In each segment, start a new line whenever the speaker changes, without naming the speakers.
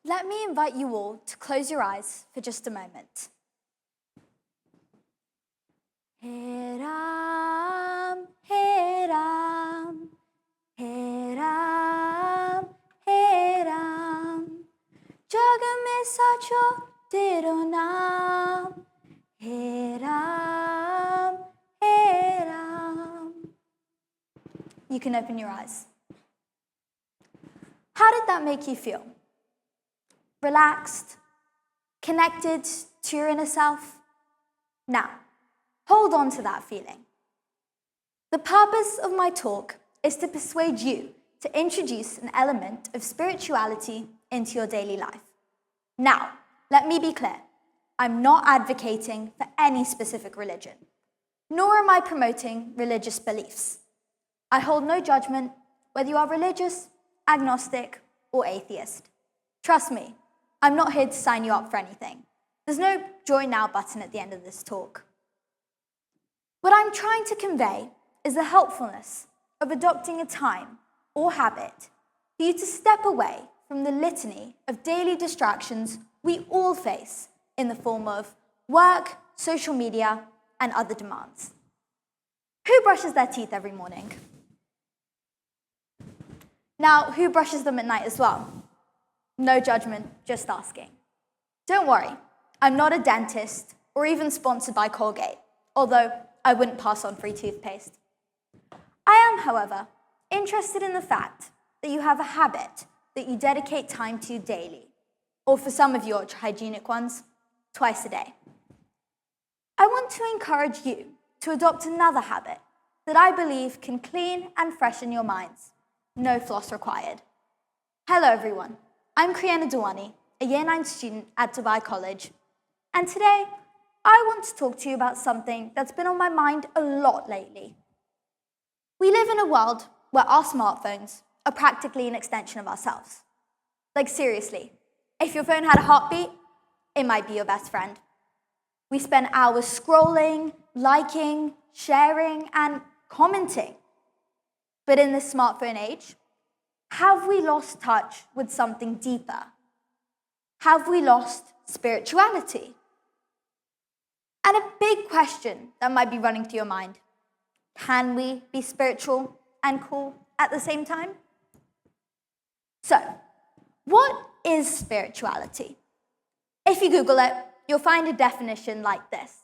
let me invite you all to close your eyes for just a moment. He Ram, He Ram, He Ram, He Ram, Jag mein sacho tero naam, He Ram, He Ram. You can open your eyes. How did that make you feel? Relaxed? Connected to your inner self? Now, hold on to that feeling. The purpose of my talk is to persuade you to introduce an element of spirituality into your daily life. Now, let me be clear. I'm not advocating for any specific religion, nor am I promoting religious beliefs. I hold no judgment whether you are religious, agnostic, or atheist. Trust me, I'm not here to sign you up for anything. There's no join now button at the end of this talk. What I'm trying to convey is the helpfulness of adopting a time or habit for you to step away from the litany of daily distractions we all face in the form of work, social media, and other demands. Who brushes their teeth every morning? Now, who brushes them at night as well? No judgment, just asking. Don't worry, I'm not a dentist or even sponsored by Colgate, although I wouldn't pass on free toothpaste. I am, however, interested in the fact that you have a habit that you dedicate time to daily, or for some of your hygienic ones, twice a day. I want to encourage you to adopt another habit that I believe can clean and freshen your minds. No floss required. Hello everyone, I'm Kriana Dewani, a Year 9 student at Dubai College, and today I want to talk to you about something that's been on my mind a lot lately. We live in a world where our smartphones are practically an extension of ourselves. Like seriously, if your phone had a heartbeat, it might be your best friend. We spend hours scrolling, liking, sharing, and commenting. But in this smartphone age, have we lost touch with something deeper? Have we lost spirituality? And a big question that might be running through your mind, can we be spiritual and cool at the same time? So, what is spirituality? If you Google it, you'll find a definition like this: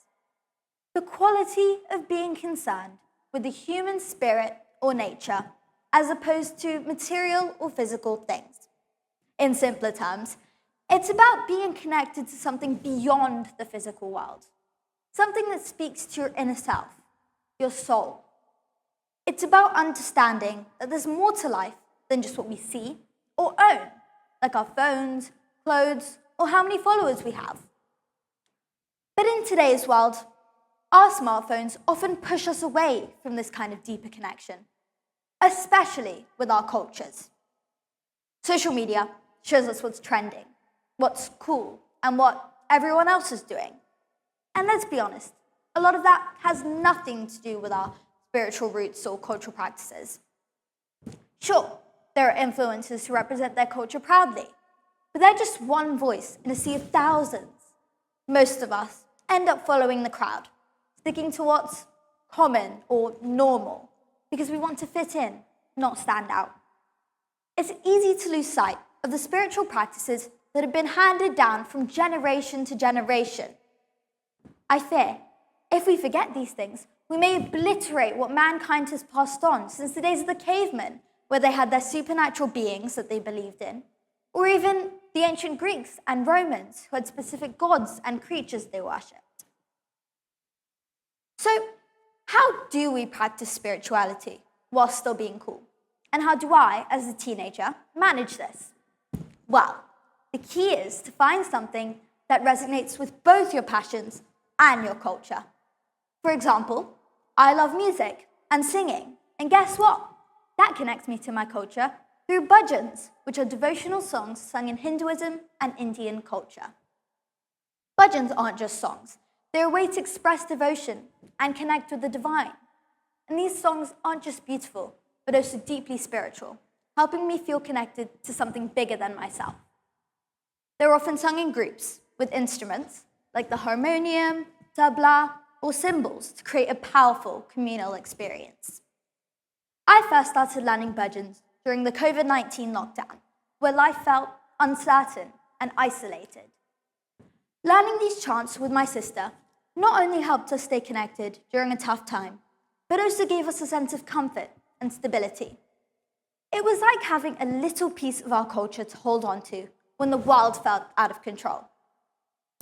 the quality of being concerned with the human spirit or nature, as opposed to material or physical things. In simpler terms, it's about being connected to something beyond the physical world, something that speaks to your inner self, your soul. It's about understanding that there's more to life than just what we see or own, like our phones, clothes, or how many followers we have. But in today's world, our smartphones often push us away from this kind of deeper connection, especially with our cultures. Social media shows us what's trending, what's cool, and what everyone else is doing. And let's be honest, a lot of that has nothing to do with our spiritual roots or cultural practices. Sure, there are influencers who represent their culture proudly, but they're just one voice in a sea of thousands. Most of us end up following the crowd, sticking to what's common or normal, because we want to fit in, not stand out. It's easy to lose sight of the spiritual practices that have been handed down from generation to generation. I fear, if we forget these things, we may obliterate what mankind has passed on since the days of the cavemen, where they had their supernatural beings that they believed in, or even the ancient Greeks and Romans who had specific gods and creatures they worshipped. So, how do we practice spirituality while still being cool? And how do I, as a teenager, manage this? Well, the key is to find something that resonates with both your passions and your culture. For example, I love music and singing, and guess what? That connects me to my culture through bhajans, which are devotional songs sung in Hinduism and Indian culture. Bhajans aren't just songs. They're a way to express devotion and connect with the divine. And these songs aren't just beautiful, but also deeply spiritual, helping me feel connected to something bigger than myself. They're often sung in groups with instruments like the harmonium, tabla, or cymbals to create a powerful communal experience. I first started learning bhajans during the COVID-19 lockdown, where life felt uncertain and isolated. Learning these chants with my sister not only helped us stay connected during a tough time, but also gave us a sense of comfort and stability. It was like having a little piece of our culture to hold on to when the world felt out of control.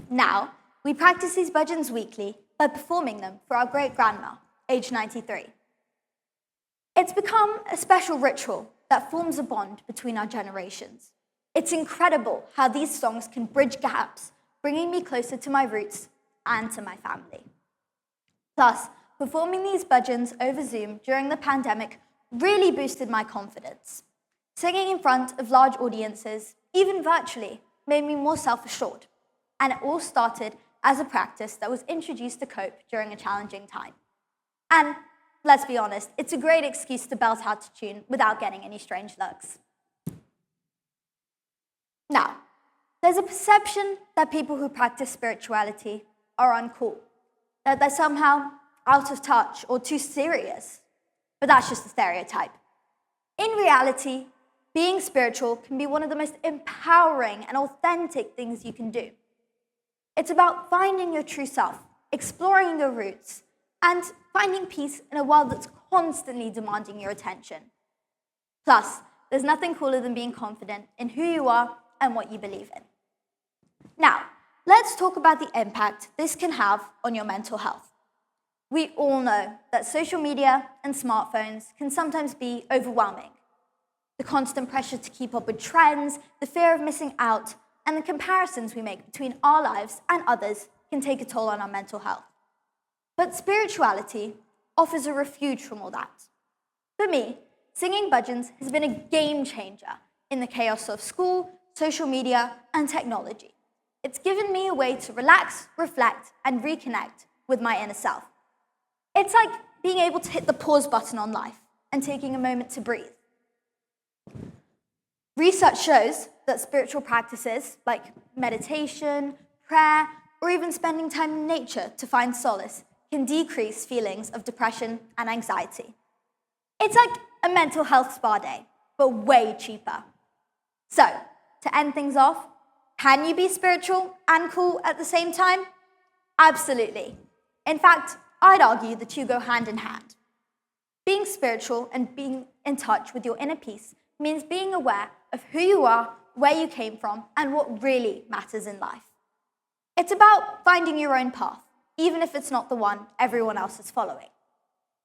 Now, we practice these bhajans weekly by performing them for our great-grandma, aged 93. It's become a special ritual that forms a bond between our generations. It's incredible how these songs can bridge gaps, bringing me closer to my roots and to my family. Plus, performing these bhajans over Zoom during the pandemic really boosted my confidence. Singing in front of large audiences, even virtually, made me more self-assured. And it all started as a practice that was introduced to cope during a challenging time. And let's be honest, it's a great excuse to belt out a tune without getting any strange looks. Now, there's a perception that people who practice spirituality are uncool, that they're somehow out of touch or too serious. But that's just a stereotype. In reality, being spiritual can be one of the most empowering and authentic things you can do. It's about finding your true self, exploring your roots, and finding peace in a world that's constantly demanding your attention. Plus, there's nothing cooler than being confident in who you are and what you believe in. Now, let's talk about the impact this can have on your mental health. We all know that social media and smartphones can sometimes be overwhelming. The constant pressure to keep up with trends, the fear of missing out, and the comparisons we make between our lives and others can take a toll on our mental health. But spirituality offers a refuge from all that. For me, singing bhajans has been a game changer in the chaos of school, social media, and technology. It's given me a way to relax, reflect, and reconnect with my inner self. It's like being able to hit the pause button on life and taking a moment to breathe. Research shows that spiritual practices like meditation, prayer, or even spending time in nature to find solace can decrease feelings of depression and anxiety. It's like a mental health spa day, but way cheaper. So, to end things off, can you be spiritual and cool at the same time? Absolutely. In fact, I'd argue the two go hand in hand. Being spiritual and being in touch with your inner peace means being aware of who you are, where you came from, and what really matters in life. It's about finding your own path, even if it's not the one everyone else is following.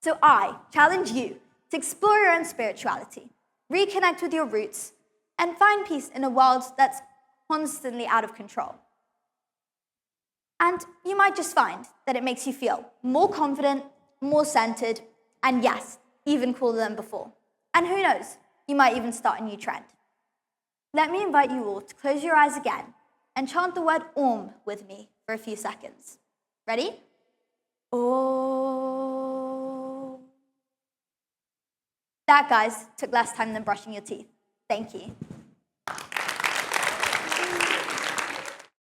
So I challenge you to explore your own spirituality, reconnect with your roots, and find peace in a world that's constantly out of control. And you might just find that it makes you feel more confident, more centered, and yes, even cooler than before. And who knows, you might even start a new trend. Let me invite you all to close your eyes again and chant the word Om with me for a few seconds. Ready? Om. That, guys, took less time than brushing your teeth. Thank you.